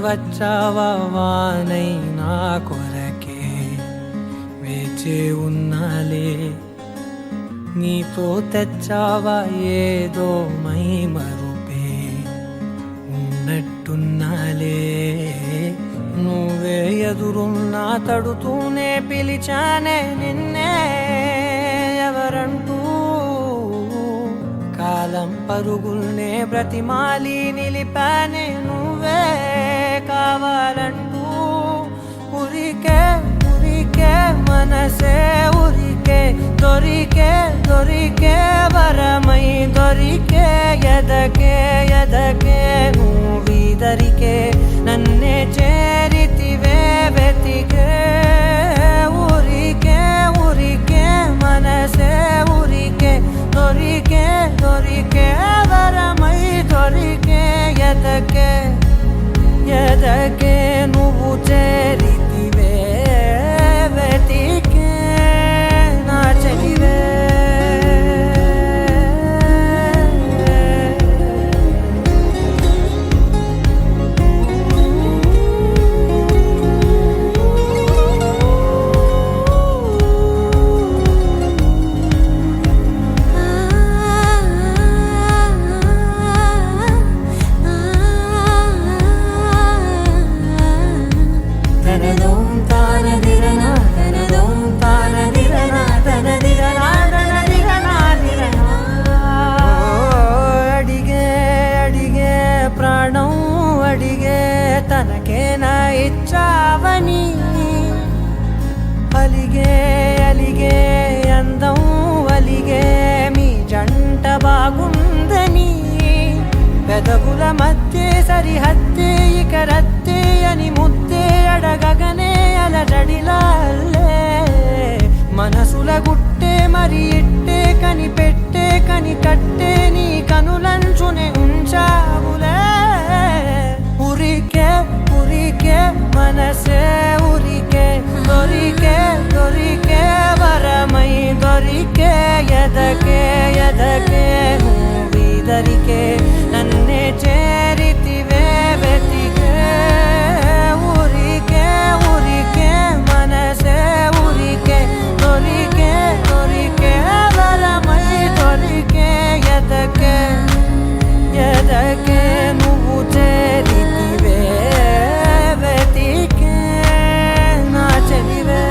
వచ్చావా వానై నా కొరకే వేచే ఉన్నాలే నీతో తెచ్చావా ఏదో మై మరుపే ఉన్నట్టున్నాలే నువ్వే ఎదురున్నా తడుతూనే పిలిచానే నిన్నే ఎవరంటూ కాలం పరుగుల్నే బ్రతిమాలి నిలిపానే నువ్వే కావాలంటూ ఉరికే ఉరికే మనసే ఉరికే దొరికే దొరికే వరమై దొరికే ఎదకే ఎదకే నువ్విదరికే నన్నే చేరితివే వెతికే ఉరికే ఉరికే మనసే ఉరికే దొరికే దొరికే వరమై దొరికే ఎదకే ఎదకే నువ్వు చేరితివే వెతికే నా చెలివే తనకేనా ఇచ్చావని అలిగే అలిగే అందం అలిగే మీ జంట బాగుందని పెదవుల మధ్య సరిహద్దే ఇక రద్దే అని ముద్దే అడగగనే అలజడిలాల్లే మనసుల గుట్టే మరి ఇట్టే కనిపెట్టే కని కట్టే నీ కనులంచునే ఉంచావులే ఉరికే ఉరికే మనసే ఉరికే దొరికే దొరికే వరమై దొరికే ఎదకే ఎదకే నువ్విదరికే నన్నే చేరితివే వెతికే ఉరికే ఉరికే మనసే ఉరికే దొరికే దొరికే వరమై దొరికే ఎదకే ఎదకే నువ్వు చేరితివే వెతికే నా చెలివే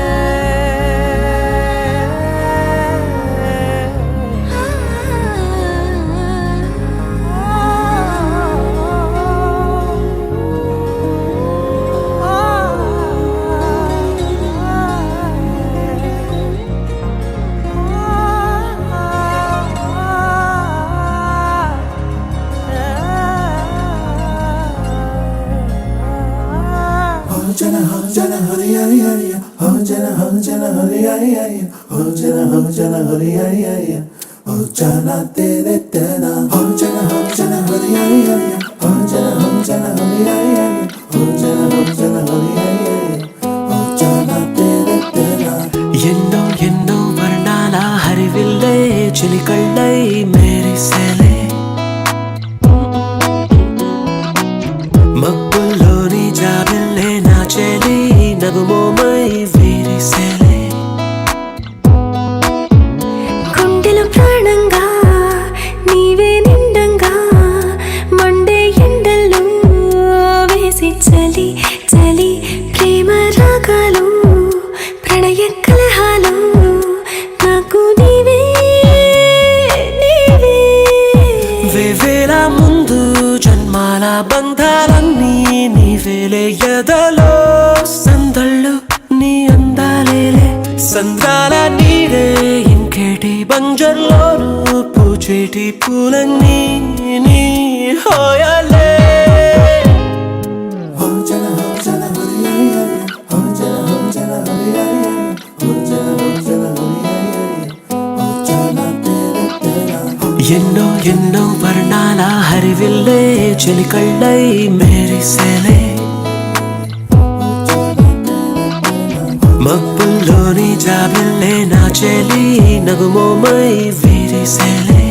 Jana hari hari hari, oh jana hari hari hari, oh jana hari hari hari, oh jana tere tera, oh jana hari hari hari, oh jana hari hari hari, oh jana hari hari hari, oh jana tere tera. ఎన్నో ఎన్నో వర్ణాల హరివిల్లే చిలికళ్ళై మెరిసేలే మబ్బుల్లోని జాబిల్లే నా చెలి నగుమోమై విరిసేలే గుండెలో ప్రాణంగా నీవే నిండంగా Monday ఎండల్లో వేసి చలి చలి ప్రేమ రాగాలు ప్రణయ కలహాలు నాకు నీవే నీవే వేవేల ముందు జన్మాల బంధాలన్నీ నీవేలే ఎదలో సందళ్ళు నీ అందాలేలే సంద్రాల నీరే ఇంకేటి బంజర్లోను పూచేటి పూలన్నీ నీ హోయలే Oh jana hari hari hari, oh jana hari hari hari, oh jana hari hari hari, oh jana tere tera. ఎన్నో ఎన్నో వర్ణాల హరివిల్లే చిలికళ్ళై మెరిసేలే మబ్బుల్లోని జాబిల్లే నా చెలి నగుమోమై విరిసేలే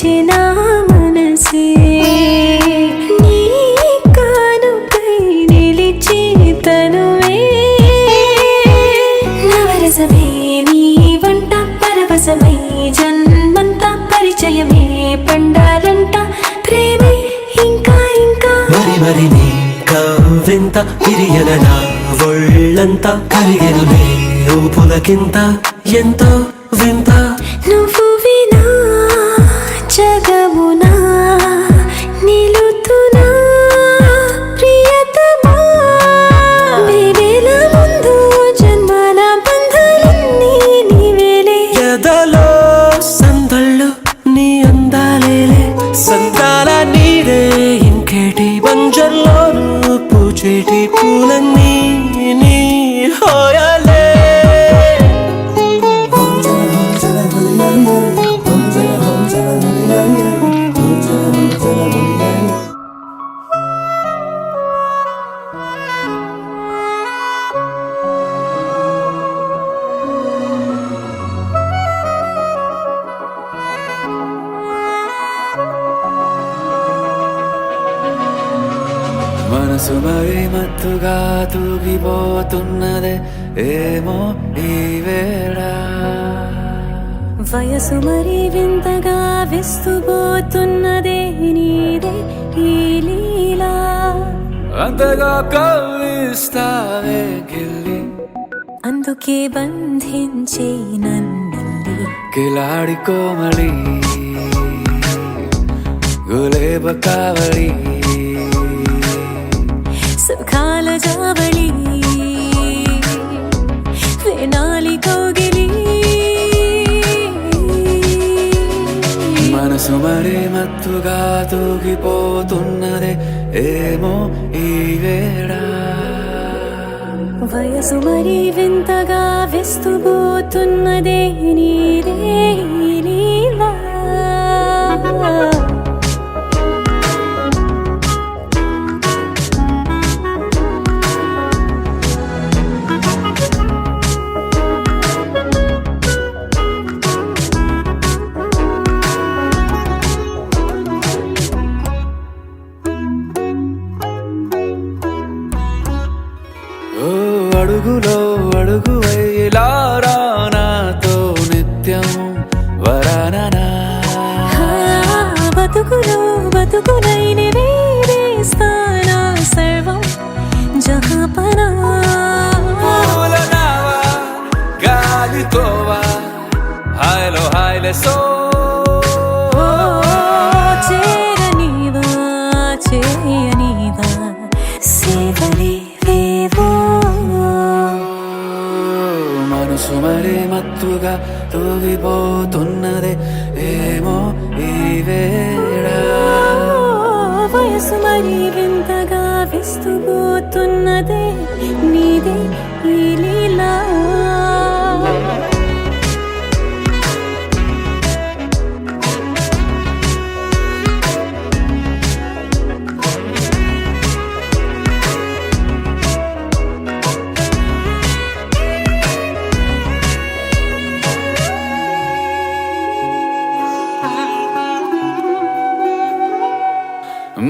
పిలిచిన మనసే నీ కానుకై నిలిచి తనువే నవరసమే నీ వంట పరవశమై జన్మంతా పరిచయమే పండాలంట ప్రేమే ఇంకా ఇంకా మరి మరి నీ కవ్వింత తిరియన నా ఒళ్ళంతా కలిగెనులే ఊపులకింత ఎంతో వింత నువ్వు వినా జగమునా నిలుతున్నా ప్రియతమా వేవేల ముందు జన్మల బంధాలన్నీ నీవేలే ఎదలో సందళ్ళు నీ అందాలేలే సందాల నీరే ఇంకేటి బంజర్లోను పూచేటి పూలన్నీ నీ హోయలే మనసు మరి మత్తుగా తూగిపోతున్నదే ఏమో ఈ వేళ వయసు మరి వింతగా విస్తుపోతున్నదే నీదే ఈ లీలా అంతగా కవ్విస్తావే గిల్లి అందుకే బంధించే నన్ను కిలాడి కోమలి గులేబ కావలి సుఖాల జావళి వేనాలి కోగిలి మనసు మరి మత్తుగా తూగిపోతున్నదే ఏమో ఈ వేళ వయసు మరి వింతగా విస్తుపోతున్నదే నీదే ఈ లీలా అడుగులో అడుగు వేలారా నాతో నిత్యం వరాననా బతుకులో బతుకునైన వేరేస్తానా సర్వం జహాపనా పూలనావా గాలితోవా హాయ్లో హాయ్లే సో చేరనివా చేయనివా సేవలే మనసు మరి మత్తుగా తూగిపోతున్నదే ఏమో ఈ వేళ వయసు మరి వింతగా విస్తుపోతున్నదే నీదే ఈ లీలా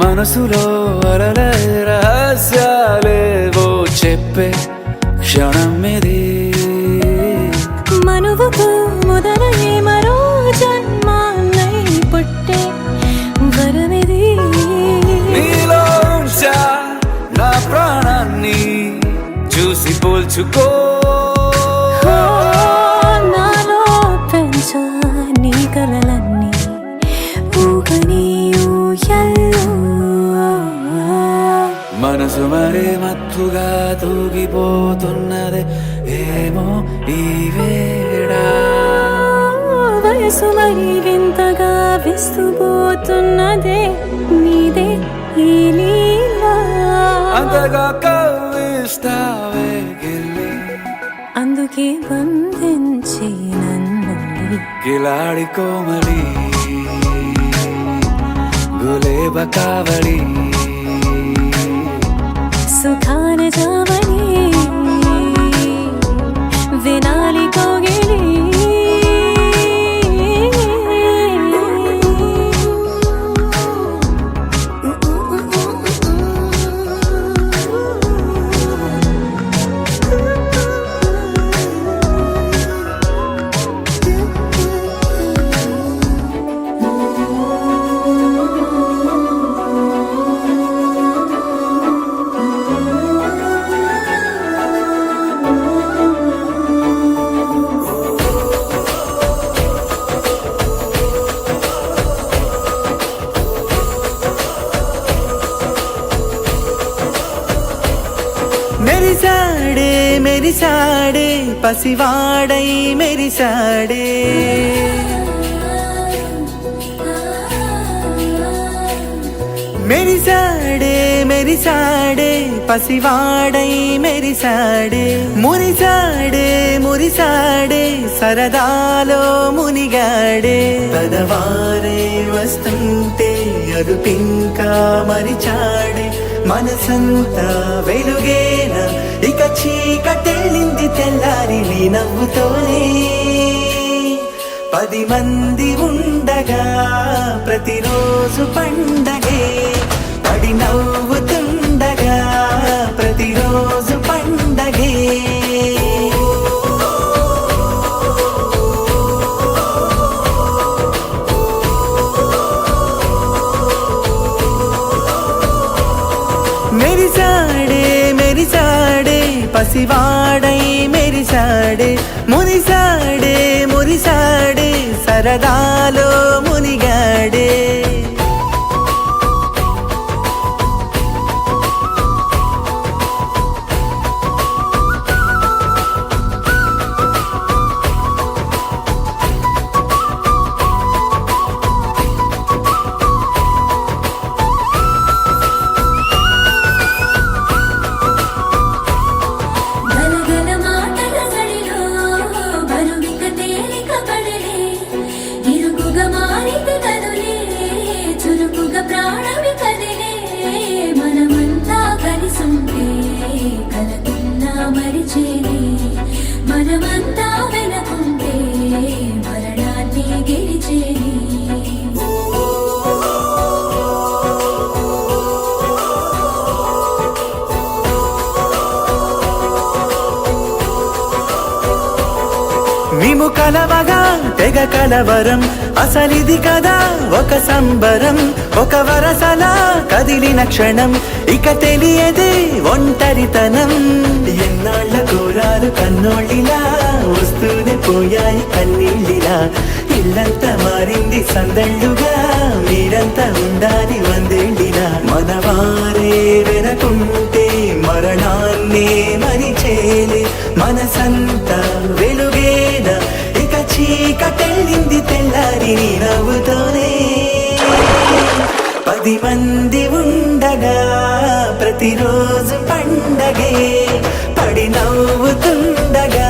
మనసులో అలలే రహస్యాలేవో చెప్పే క్షణం ఇది మనువుకు మొదలై మరో జన్మాన్నై పుట్టే వరమిది నీలో ఉంచా నా ప్రాణాన్ని చూసి పోల్చుకో నాలో పెంచా నీ కలలన్నీ ఊగని ఊయల్లో మనసు మరి మత్తుగా తూగిపోతున్నదే ఏమో ఈ వేళ వయసు మరి వింతగా విస్తుపోతున్నదే నీదే ఈ లీలా అంతగా కవ్విస్తావే గిల్లి అందుకే బంధించి నన్ను కిలాడి కోమలి గులేబ కావలి సుఖాన జావని వినాలి కోగిలి మెరిసాడే పసివాడై మెరిసాడే మెరిసాడే మెరిసాడే పసివాడై మెరిసాడే మురిసాడే మురిసాడే సరదాలో మునిగాడే పదవారే వస్తుంటే అరుపింకా మరిచాడే మనసంతా వెలుగేన ఇక చీకటెళ్ళింది తెల్లారి నీ నవ్వుతోనే 10 మంది ఉండగా ప్రతిరోజు పండగే పడి నవ్వుతుండగా ప్రతిరోజు పండగే మెరిసాడే మెరిసాడే పసివాడై మెరిసాడే మురిసాడే మురిసాడే సరదాలో మునిగాడే గలగల మాటల సడిలో బరువిక తేలిక పడలే ఇరుకుగా మారితే కదులే చురుకుగా ప్రాణమి కదిలే మనమంతా కలిసుంటే కలకున్నా మరిచేనే మనమంతా వెనకుంటే మరణాన్ని గెలిచేనే మేము కలవగా తెగ కలవరం అసలిది కదా ఒక సంబరం ఒక వరసలా కదిలిన క్షణం ఇక తెలియదే ఒంటరితనం ఎన్నాళ్ళ కోరాలు కన్నోళ్ళిలా వస్తూనే పోయాయి కన్నీళ్ళిలా ఇల్లంతా మారింది సందళ్ళుగా మీరంతా ఉండాలి వందేళ్ళిలా మనవారే వెనకుంటే మరణాన్నే మరిచేలే మనసంతా వెలుగేన ఇక చీకటెళ్ళింది తెల్లారి నీ నవ్వుతోనే 10 మంది ఉండగా ప్రతిరోజు పండగే పడి నవ్వుతుండగా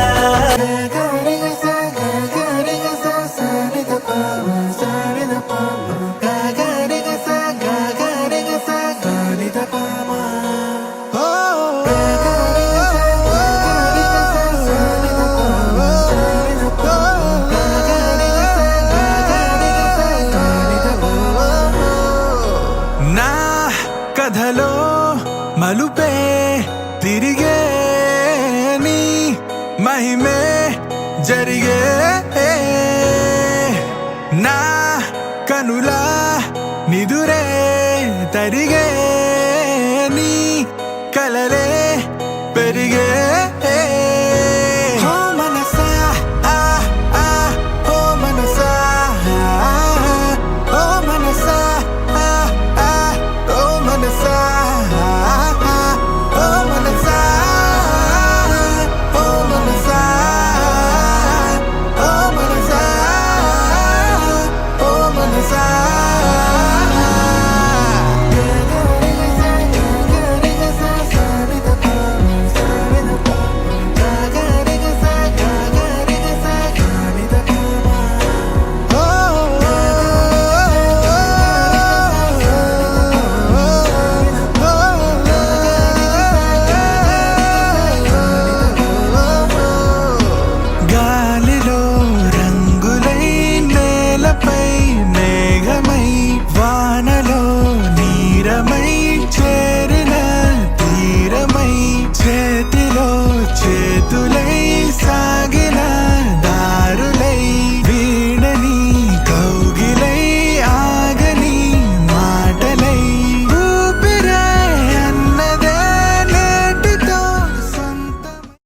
నా కథలో మలుపే తిరిగే నీ మహిమే జరిగే నా కనులా నిదురే తరిగే నీ కలలే పెరిగే